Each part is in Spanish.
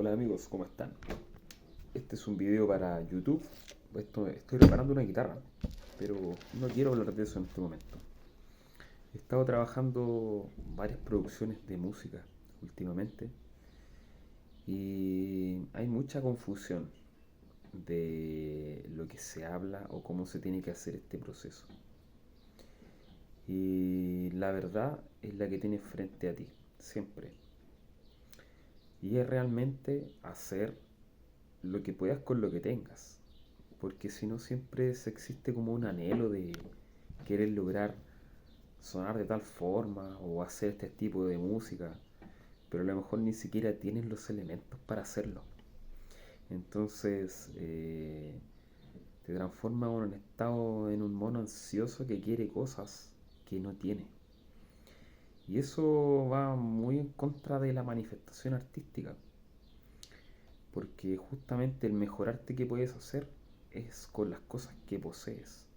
Hola amigos, ¿cómo están? Este es un video para YouTube. Estoy reparando una guitarra, pero no quiero hablar de eso en este momento. He estado trabajando varias producciones de música últimamente y hay mucha confusión de lo que se habla o cómo se tiene que hacer este proceso. Y la verdad es la que tienes frente a ti, siempre. Y es realmente hacer lo que puedas con lo que tengas. Porque si no siempre existe como un anhelo de querer lograr sonar de tal forma o hacer este tipo de música, pero a lo mejor ni siquiera tienes los elementos para hacerlo. Entonces te transforma en un estado, en un mono ansioso que quiere cosas que no tiene. Y eso va muy en contra de la manifestación artística, porque justamente el mejor arte que puedes hacer es con las cosas que posees.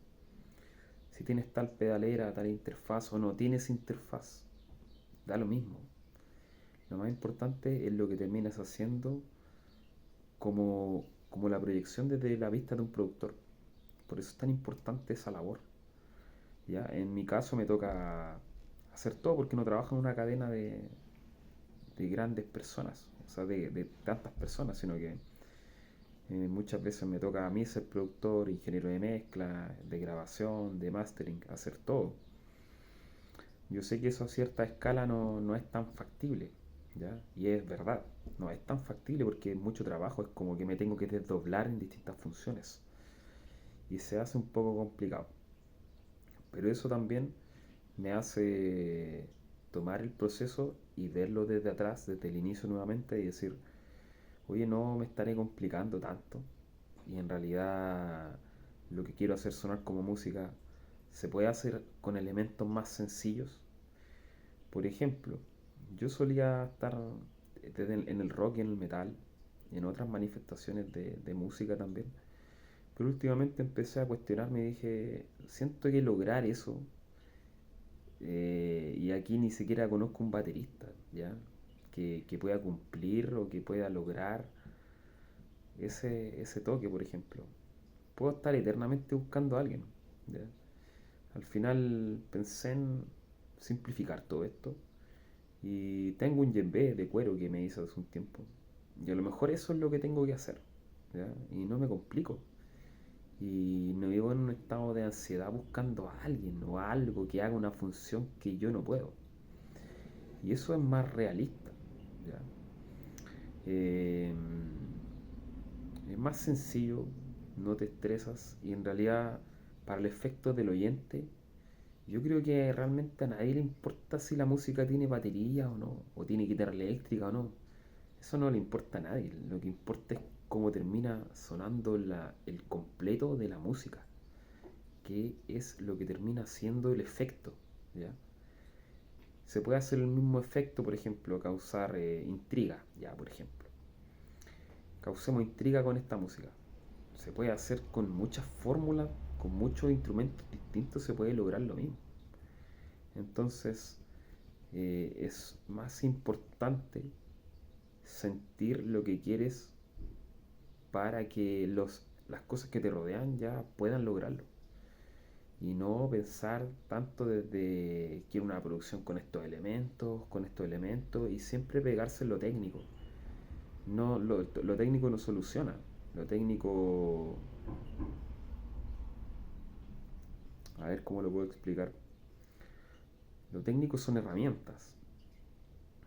Si tienes tal pedalera, tal interfaz o no tienes interfaz, da lo mismo. Lo más importante es lo que terminas haciendo como la proyección desde la vista de un productor. Por eso es tan importante esa labor. ¿Ya? En mi caso me toca hacer todo porque no trabajo en una cadena de grandes personas, o sea, de tantas personas, sino que muchas veces me toca a mí ser productor, ingeniero de mezcla, de grabación, de mastering, hacer todo. Yo sé que eso a cierta escala no es tan factible, ¿ya? Y es verdad, no es tan factible porque es mucho trabajo, es como que me tengo que desdoblar en distintas funciones y se hace un poco complicado. Pero eso también me hace tomar el proceso y verlo desde atrás, desde el inicio nuevamente y decir, oye, no me estaré complicando tanto y en realidad lo que quiero hacer sonar como música se puede hacer con elementos más sencillos. Por ejemplo, yo solía estar en el rock y en el metal y en otras manifestaciones de música también, pero últimamente empecé a cuestionarme y dije, siento que lograr eso, y aquí ni siquiera conozco un baterista, ¿ya? Que pueda cumplir o que pueda lograr ese toque, por ejemplo. Puedo estar eternamente buscando a alguien, ¿ya? Al final pensé en simplificar todo esto y tengo un djembe de cuero que me hizo hace un tiempo. Y a lo mejor eso es lo que tengo que hacer, ¿ya? Y no me complico. Y no vivo en un estado de ansiedad buscando a alguien o a algo que haga una función que yo no puedo. Y eso es más realista, ¿ya? Eh, es más sencillo, no te estresas y en realidad para el efecto del oyente yo creo que realmente a nadie le importa si la música tiene batería o no, o tiene guitarra eléctrica o no. Eso no le importa a nadie. Lo que importa es cómo termina sonando el completo de la música, que es lo que termina siendo el efecto, ¿ya? Se puede hacer el mismo efecto, por ejemplo, causar intriga, ya, por ejemplo. Causemos intriga con esta música. Se puede hacer con muchas fórmulas, con muchos instrumentos distintos, se puede lograr lo mismo. Entonces, es más importante sentir lo que quieres para que las cosas que te rodean ya puedan lograrlo. Y no pensar tanto desde quiero una producción con estos elementos, y siempre pegarse en lo técnico. No, lo técnico no soluciona. Lo técnico, a ver cómo lo puedo explicar. Lo técnico son herramientas,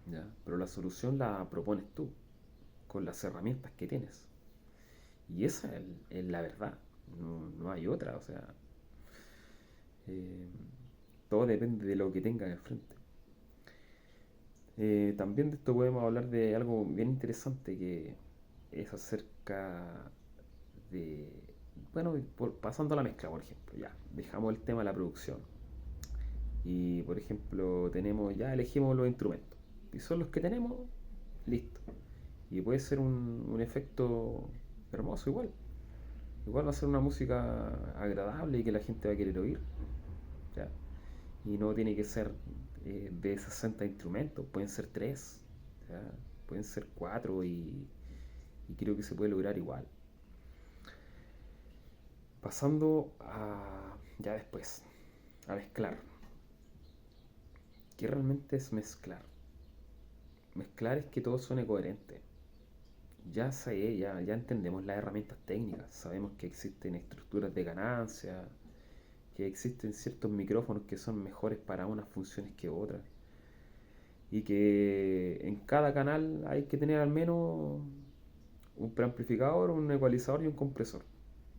¿ya? Pero la solución la propones tú, con las herramientas que tienes. Y esa es la verdad, no hay otra, o sea, eh, todo depende de lo que tengas enfrente. También de esto podemos hablar de algo bien interesante que es acerca de, bueno, pasando a la mezcla, por ejemplo, ya, dejamos el tema de la producción y, por ejemplo, ya elegimos los instrumentos y son los que tenemos, listo. Y puede ser un efecto hermoso igual. Igual va a ser una música agradable y que la gente va a querer oír, ¿ya? Y no tiene que ser de 60 instrumentos, pueden ser 3, ¿ya? Pueden ser 4 y y creo que se puede lograr igual. Pasando a ya después, a mezclar. ¿Qué realmente es mezclar? Mezclar es que todo suene coherente. Ya entendemos las herramientas técnicas, sabemos que existen estructuras de ganancia, que existen ciertos micrófonos que son mejores para unas funciones que otras, y que en cada canal hay que tener al menos un preamplificador, un ecualizador y un compresor,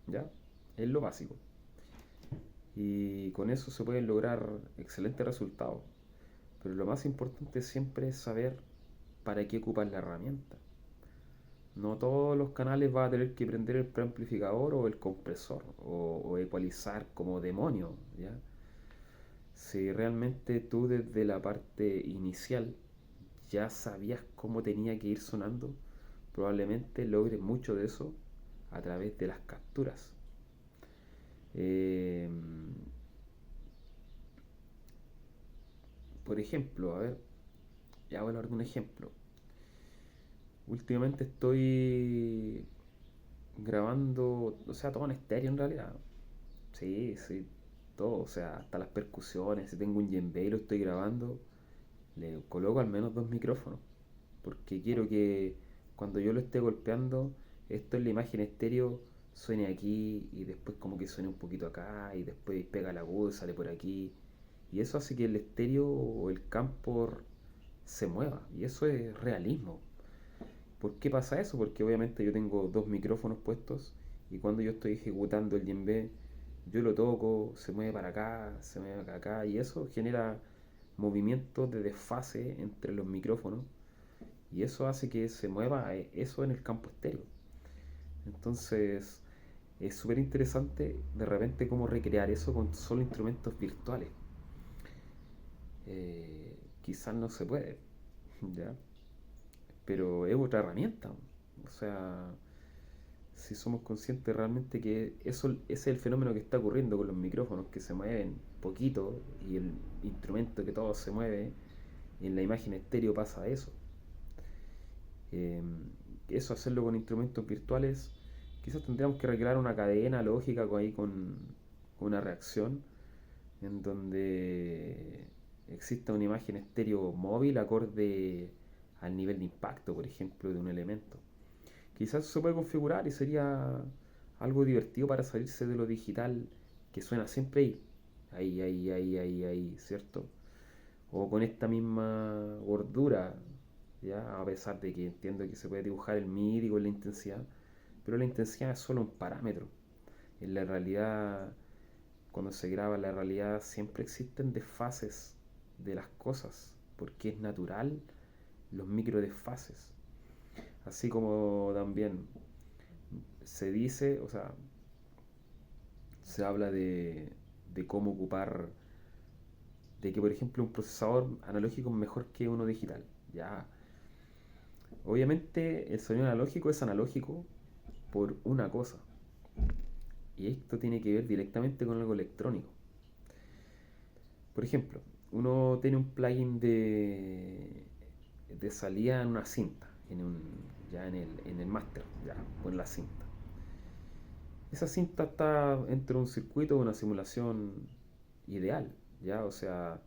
¿ya? Es lo básico. Y con eso se pueden lograr excelentes resultados. Pero lo más importante siempre es saber para qué ocupas la herramienta. No todos los canales vas a tener que prender el preamplificador o el compresor o ecualizar como demonio, ¿ya? Si realmente tú desde la parte inicial ya sabías cómo tenía que ir sonando, probablemente logres mucho de eso a través de las capturas. Eh, por ejemplo, a ver, ya voy a hablar de un ejemplo. Últimamente estoy grabando, o sea, todo en estéreo en realidad. Sí, sí, todo, o sea, hasta las percusiones. Si tengo un djembe y lo estoy grabando, le coloco al menos dos micrófonos, porque quiero que cuando yo lo esté golpeando, esto en la imagen estéreo suene aquí y después como que suene un poquito acá y después pega el agudo y sale por aquí. Y eso hace que el estéreo o el campo se mueva, y eso es realismo. ¿Por qué pasa eso? Porque obviamente yo tengo dos micrófonos puestos y cuando yo estoy ejecutando el djembe, yo lo toco, se mueve para acá, se mueve para acá y eso genera movimientos de desfase entre los micrófonos y eso hace que se mueva eso en el campo estéreo. Entonces es súper interesante de repente cómo recrear eso con solo instrumentos virtuales. Quizás no se puede, ¿ya? Pero es otra herramienta. O sea, si somos conscientes realmente que eso ese es el fenómeno que está ocurriendo con los micrófonos que se mueven poquito y el instrumento que todo se mueve, y en la imagen estéreo pasa eso. Eh, Eso hacerlo con instrumentos virtuales, quizás tendríamos que recrear una cadena lógica ahí con una reacción en donde exista una imagen estéreo móvil acorde al nivel de impacto, por ejemplo, de un elemento. Quizás se puede configurar y sería algo divertido para salirse de lo digital que suena siempre ahí, ¿cierto? O con esta misma gordura, ¿ya? A pesar de que entiendo que se puede dibujar el MIDI con la intensidad, pero la intensidad es solo un parámetro. En la realidad, cuando se graba la realidad, siempre existen desfases de las cosas, porque es natural los micro desfases. Así como también se dice, o sea, se habla de cómo ocupar, de que por ejemplo un procesador analógico es mejor que uno digital. Ya, obviamente el sonido analógico es analógico por una cosa, y esto tiene que ver directamente con algo electrónico. Por ejemplo, uno tiene un plugin de salida en una cinta, ya en el máster, ya, con la cinta. Esa cinta está entre un circuito de una simulación ideal, ¿ya? O sea,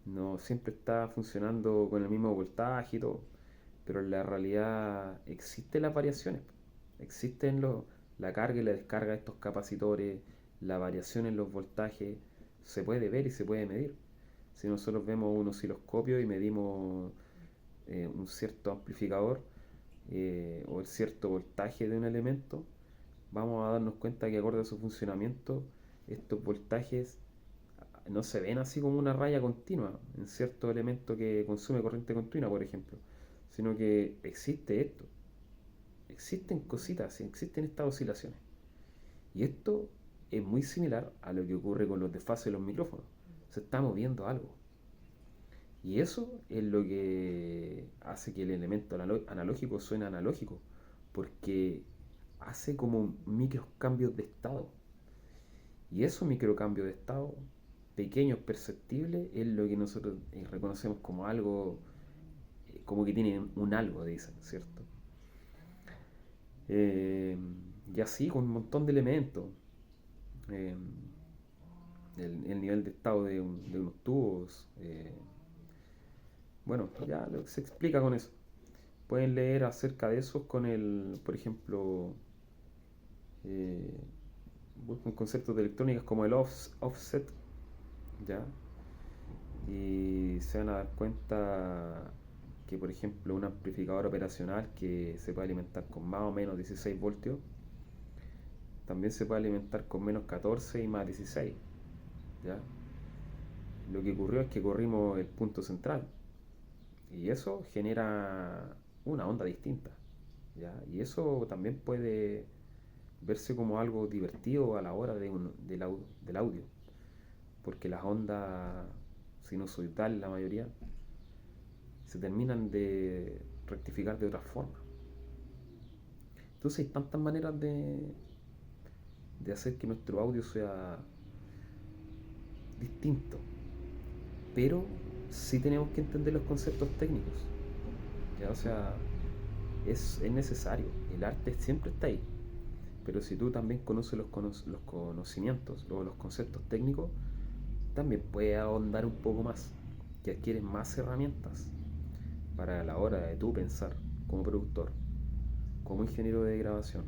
no siempre está funcionando con el mismo voltaje y todo, pero en la realidad existen las variaciones, existen la carga y la descarga de estos capacitores, la variación en los voltajes, se puede ver y se puede medir. Si nosotros vemos un osciloscopio y medimos un cierto amplificador o el cierto voltaje de un elemento, vamos a darnos cuenta que acorde a su funcionamiento, estos voltajes no se ven así como una raya continua en cierto elemento que consume corriente continua, por ejemplo, sino que existe esto, existen cositas, existen estas oscilaciones. Y esto es muy similar a lo que ocurre con los desfases de los micrófonos. Se está moviendo algo. Y eso es lo que hace que el elemento analógico suene analógico, porque hace como micros cambios de estado. Y esos microcambios de estado, pequeños, perceptibles, es lo que nosotros reconocemos como algo, como que tienen un algo, dicen, ¿cierto? Eh, y así con un montón de elementos. Eh, el nivel de estado de unos tubos. Bueno, ya se explica con eso. Pueden leer acerca de eso con el, por ejemplo, eh, buscan conceptos de electrónicas como el offset, ¿ya? Y se van a dar cuenta que, por ejemplo, un amplificador operacional que se puede alimentar con más o menos 16 voltios, también se puede alimentar con menos 14 y más 16, ¿ya? Lo que ocurrió es que corrimos el punto central y eso genera una onda distinta, ¿ya? Y eso también puede verse como algo divertido a la hora del audio, porque las ondas sinusoidales, la mayoría, se terminan de rectificar de otra forma. Entonces hay tantas maneras de hacer que nuestro audio sea distinto, pero sí tenemos que entender los conceptos técnicos, ¿ya? O sea, es necesario, el arte siempre está ahí, pero si tú también conoces los conocimientos, los conceptos técnicos, también puedes ahondar un poco más y adquieres más herramientas para la hora de tú pensar como productor, como ingeniero de grabación,